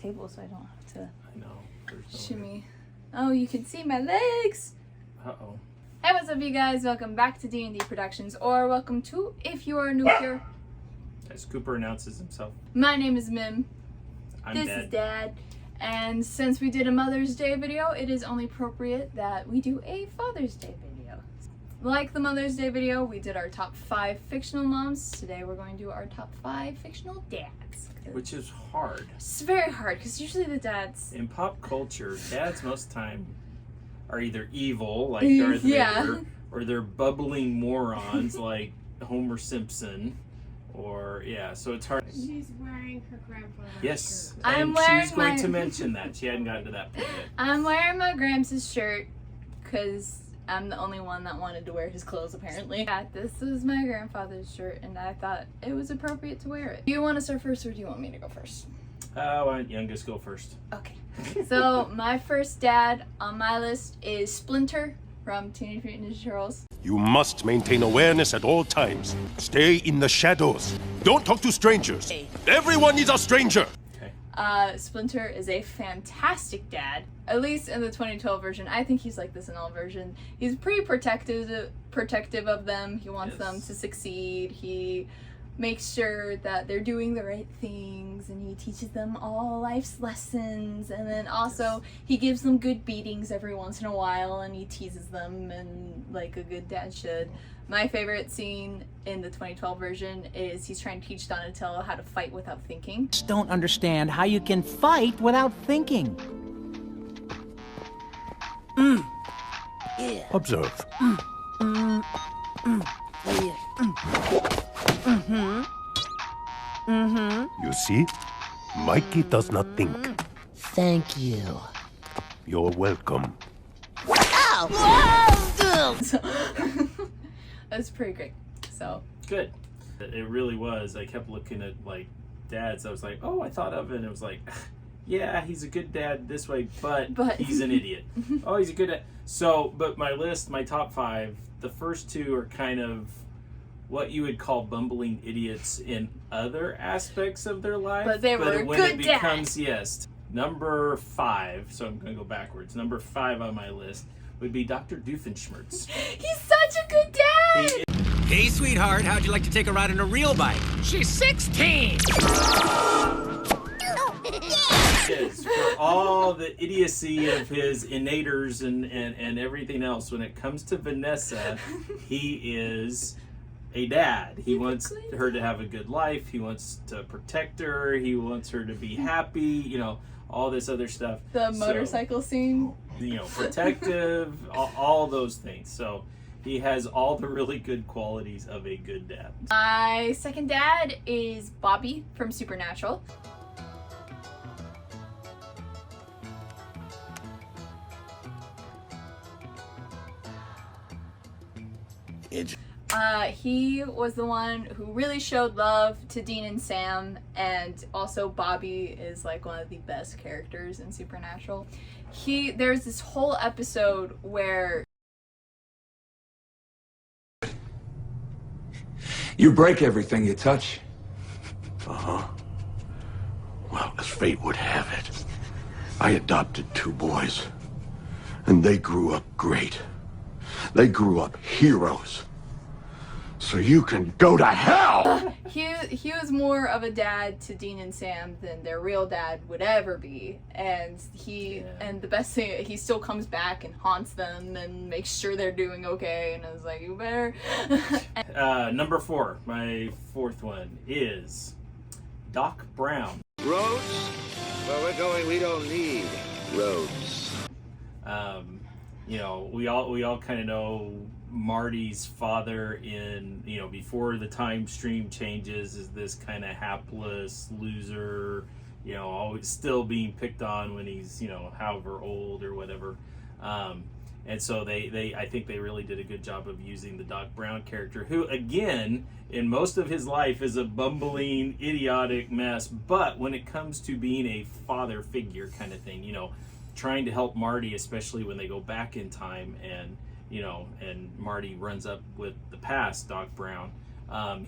table so I don't have to I know. shimmy. Oh, you can see my legs! Uh-oh. Hey, what's up, you guys? Welcome back to D&D Productions, or welcome to, if you are new here. As Cooper announces himself. My name is Mim. This is Dad. And since we did a Mother's Day video, it is only appropriate that we do a Father's Day video. Like the Mother's Day video, we did our top 5 fictional moms. Today we're going to do our top 5 fictional dads. Which is hard. It's very hard, because usually the dads... In pop culture, dads most of the time are either evil, like Darth Vader, or they're bubbling morons, like Homer Simpson, or, so it's hard. She's wearing her grandfather's Yes, shirt. and she was going to mention that. She hadn't gotten to that point yet. I'm wearing my Gramps' shirt, because I'm the only one that wanted to wear his clothes, apparently. Yeah, this was my grandfather's shirt, and I thought it was appropriate to wear it. Do you want to start first, or do you want me to go first? Why don't youngest go first? Okay. So, my first dad on my list is Splinter from Teenage Mutant Ninja Turtles. You must maintain awareness at all times. Stay in the shadows. Don't talk to strangers. Everyone is a stranger. Splinter is a fantastic dad, at least in the 2012 version. I think he's like this in all versions. He's pretty protective of them. He wants them to succeed. He makes sure that they're doing the right things, and he teaches them all life's lessons, and then also he gives them good beatings every once in a while, and he teases them, and like a good dad should. My favorite scene in the 2012 version is he's trying to teach Donatello how to fight without thinking. Just don't understand how you can fight without thinking. Observe. You see? Mikey does not think. Thank you. You're welcome. That's pretty great. So Good. It really was. I kept looking at, like, dads. I was like, oh, I thought of it. And it was like, yeah, he's a good dad this way, but he's an idiot. Oh, he's a good dad. So, but my list, my top 5, the first 2 are kind of what you would call bumbling idiots in other aspects of their life. But they were when good it becomes, number 5, so I'm going to go backwards. Number 5 on my list would be Dr. Doofenshmirtz. he's such a good dad! Hey, sweetheart, how'd you like to take a ride on a real bike? She's 16! Is for all the idiocy of his innators and everything else, when it comes to Vanessa, he is a dad. He wants her to have a good life. He wants to protect her. He wants her to be happy, all this other stuff. The motorcycle scene. Protective, all those things. So he has all the really good qualities of a good dad. My second dad is Bobby from Supernatural. He was the one who really showed love to Dean and Sam, and also Bobby is like one of the best characters in Supernatural. There's this whole episode where you break everything you touch. Uh-huh. Well, as fate would have it, I adopted 2 boys, and they grew up great. They grew up heroes. So you can go to hell! He was more of a dad to Dean and Sam than their real dad would ever be. And and the best thing, he still comes back and haunts them and makes sure they're doing okay. And I was like, you better. Number 4, my 4th one is Doc Brown. Roads? Where we're going, we don't need roads. We all kind of know Marty's father in, before the time stream changes, is this kind of hapless loser, always still being picked on when he's, however old or whatever. And so I think they really did a good job of using the Doc Brown character, who, again, in most of his life is a bumbling, idiotic mess. But when it comes to being a father figure kind of thing, trying to help Marty, especially when they go back in time and Marty runs up with the past Doc Brown,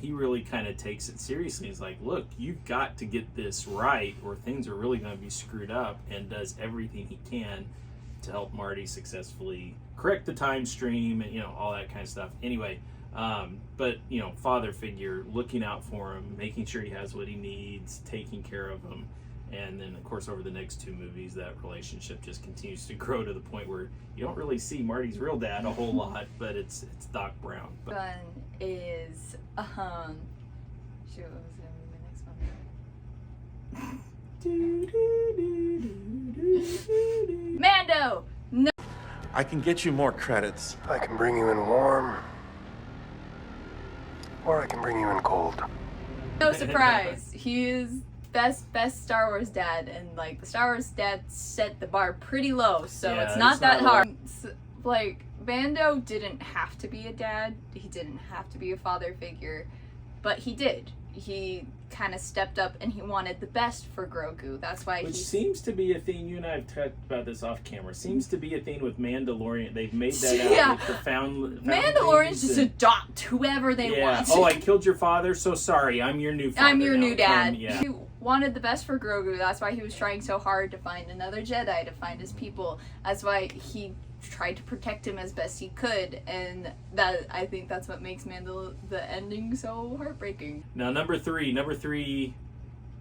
he really kind of takes it seriously. He's like, look, you've got to get this right or things are really going to be screwed up, and does everything he can to help Marty successfully correct the time stream and, all that kind of stuff. Anyway, but, father figure, looking out for him, making sure he has what he needs, taking care of him. And then, of course, over the next 2 movies, that relationship just continues to grow to the point where you don't really see Marty's real dad a whole lot, but it's Doc Brown. But One is, shoot, what was going to be my next one? Mando! No! I can get you more credits. I can bring you in warm, or I can bring you in cold. No surprise, he is best Star Wars dad, and like the Star Wars dad set the bar pretty low, so Yeah, it's not that not hard. Like, Mando didn't have to be a dad, he didn't have to be a father figure, but he did. He kind of stepped up and he wanted the best for Grogu. That's why which seems to be a theme, you and I have talked about this off camera, seems to be a theme with Mandalorian. They've made that out with the found Mandalorians just adopt whoever they want. Oh, I killed your father, so sorry, I'm your new father. I'm your new dad. Yeah. He wanted the best for Grogu. That's why he was trying so hard to find another Jedi, to find his people. That's why he tried to protect him as best he could, and that, I think that's what makes the ending so heartbreaking. Now, number three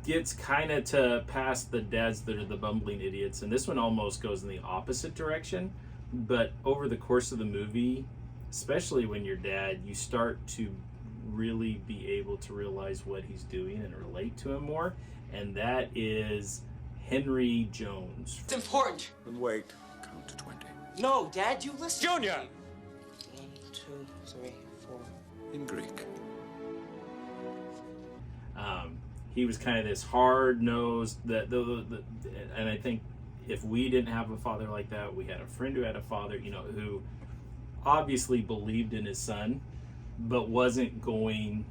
gets kind of to past the dads that are the bumbling idiots, and this one almost goes in the opposite direction. But over the course of the movie, especially when you're dad, you start to really be able to realize what he's doing and relate to him more, and that is Henry Jones. It's important. Wait, count to 20. No, Dad, you listen. Junior! 1, 2, 3, 4. In Greek. He was kind of this hard-nosed, and I think if we didn't have a father like that, we had a friend who had a father, who obviously believed in his son, but wasn't going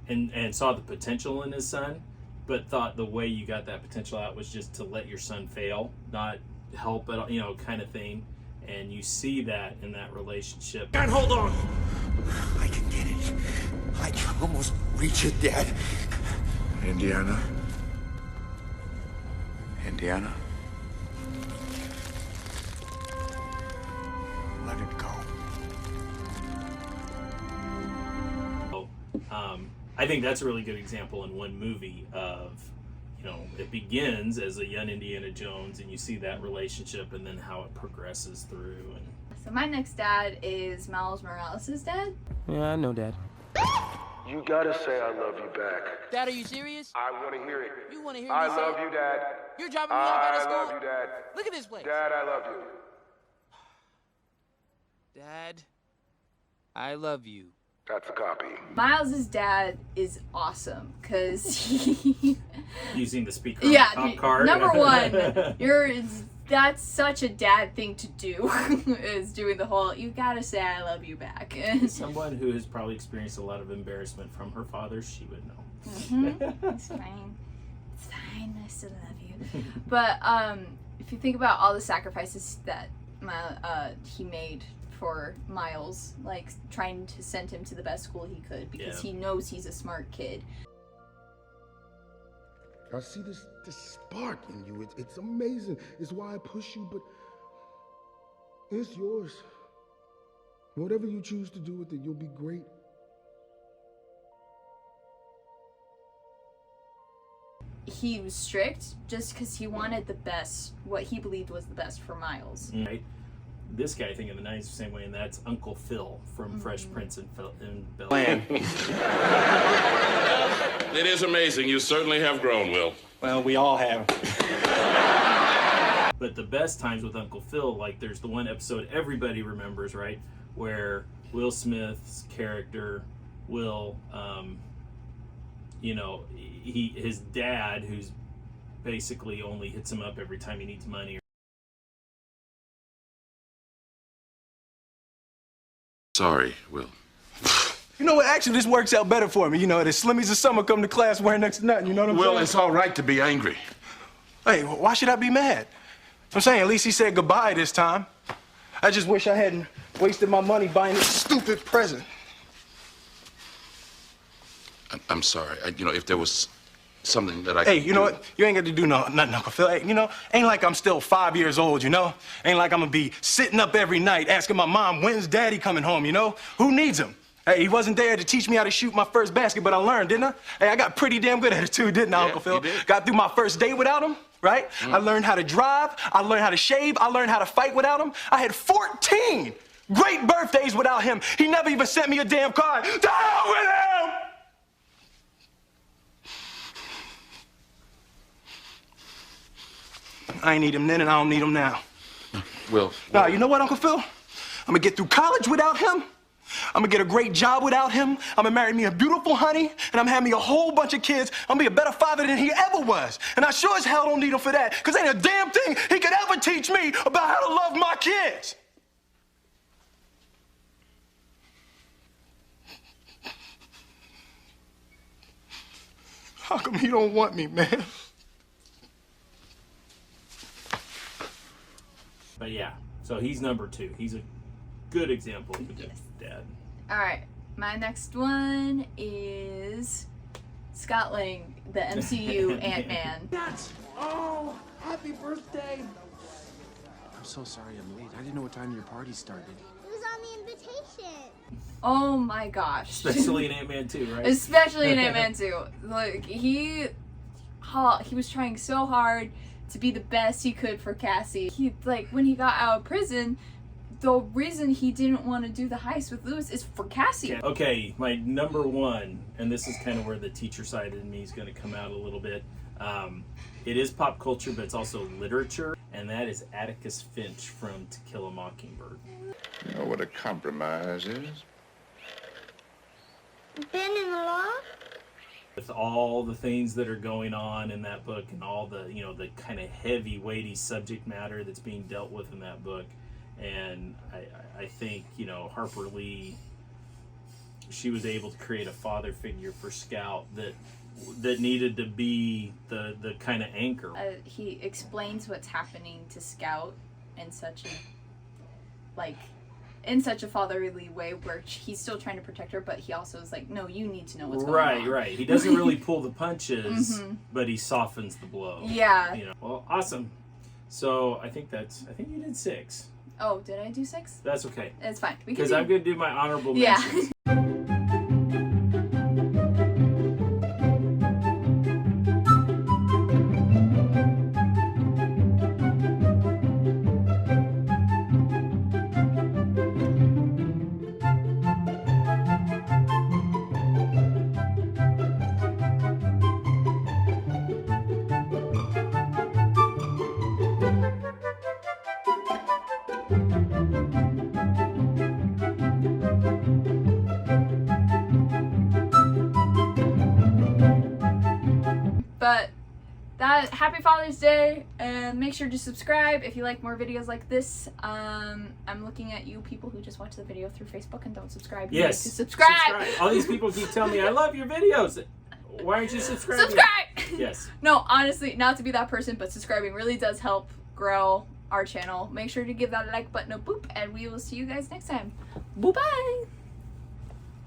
and saw the potential in his son, but thought the way you got that potential out was just to let your son fail, not help at all, kind of thing. And you see that in that relationship. God, hold on! I can get it. I can almost reach it, Dad. Indiana? Indiana? Let it go. I think that's a really good example in one movie of, it begins as a young Indiana Jones, and you see that relationship and then how it progresses through. And So my next dad is Miles Morales' dad. Yeah, I know, Dad. You gotta say I love you back. Dad, are you serious? I want to hear it. You want to hear I me say love it? you, Dad. You're dropping me off out of I school? love you, Dad. Look at this place. Dad, I love you. Dad, I love you. That's a copy. Miles' dad is awesome because he using the speaker on the top card. Number one, that's such a dad thing to do, is doing the whole, you gotta say I love you back. Someone who has probably experienced a lot of embarrassment from her father, she would know. It's fine. It's fine. I still love you. But if you think about all the sacrifices that he made for Miles, like trying to send him to the best school he could because he knows he's a smart kid. I see this spark in you. It's amazing. It's why I push you, but it's yours. Whatever you choose to do with it, you'll be great. He was strict just because he wanted the best, what he believed was the best for Miles. Right. This guy, I think, in the 90s, the same way, and that's Uncle Phil from Fresh Prince and Bel-Air. It is amazing. You certainly have grown, Will. Well, we all have. But the best times with Uncle Phil, like there's the one episode everybody remembers, right? Where Will Smith's character will, his dad, who's basically only hits him up every time he needs money. Sorry, Will. You know what? Actually, this works out better for me. The Slimmies of summer come to class wearing next to nothing. You know what I'm saying? Will, it's all right to be angry. Hey, why should I be mad? I'm saying, at least he said goodbye this time. I just wish I hadn't wasted my money buying this stupid present. I'm sorry. If there was something that I Hey, could you know do- what? You ain't got to do nothing, Uncle Phil. Hey, ain't like I'm still 5 years old, Ain't like I'm gonna be sitting up every night asking my mom, when's Daddy coming home, Who needs him? Hey, he wasn't there to teach me how to shoot my first basket, but I learned, didn't I? Hey, I got pretty damn good at it too, didn't I, Uncle Phil? you did. Got through my first date without him, right? I learned how to drive. I learned how to shave. I learned how to fight without him. I had 14 great birthdays without him. He never even sent me a damn card. To hell with him! I ain't need him then, and I don't need him now. Will. Now, you know what, Uncle Phil? I'm gonna get through college without him. I'm gonna get a great job without him. I'm gonna marry me a beautiful honey, and I'm having me a whole bunch of kids. I'm gonna be a better father than he ever was. And I sure as hell don't need him for that, because ain't a damn thing he could ever teach me about how to love my kids. How come he don't want me, man? But yeah, so he's number 2. He's a good example of a good dad. Alright, my next one is Scott Lang, the MCU Ant-Man. Oh, happy birthday. I'm so sorry I'm late. I didn't know what time your party started. It was on the invitation. Oh my gosh. Especially in Ant-Man 2, right? Especially in Ant-Man 2. Like, he was trying so hard to be the best he could for Cassie. When he got out of prison, the reason he didn't want to do the heist with Lewis is for Cassie. Okay, my number 1, and this is kind of where the teacher side in me is going to come out a little bit. It is pop culture, but it's also literature, and that is Atticus Finch from To Kill a Mockingbird. You know what a compromise is? Been in the law? With all the things that are going on in that book and all the, the kind of heavy, weighty subject matter that's being dealt with in that book. And I think, Harper Lee, she was able to create a father figure for Scout that needed to be the kind of anchor. He explains what's happening to Scout in such a fatherly way where he's still trying to protect her, but he also is like, no, you need to know what's going on. Right. He doesn't really pull the punches, but he softens the blow. Yeah. Well, awesome. So I think you did 6. Oh, did I do 6? That's okay. It's fine. Because I'm going to do my honorable mentions. Yeah. But happy Father's Day, and make sure to subscribe if you like more videos like this. I'm looking at you people who just watch the video through Facebook and don't subscribe. You Yes. need to subscribe. All these people keep telling me, I love your videos. Why aren't you subscribing? Subscribe! Yes. No, honestly, not to be that person, but subscribing really does help grow our channel. Make sure to give that like button a boop, and we will see you guys next time. Bye-bye!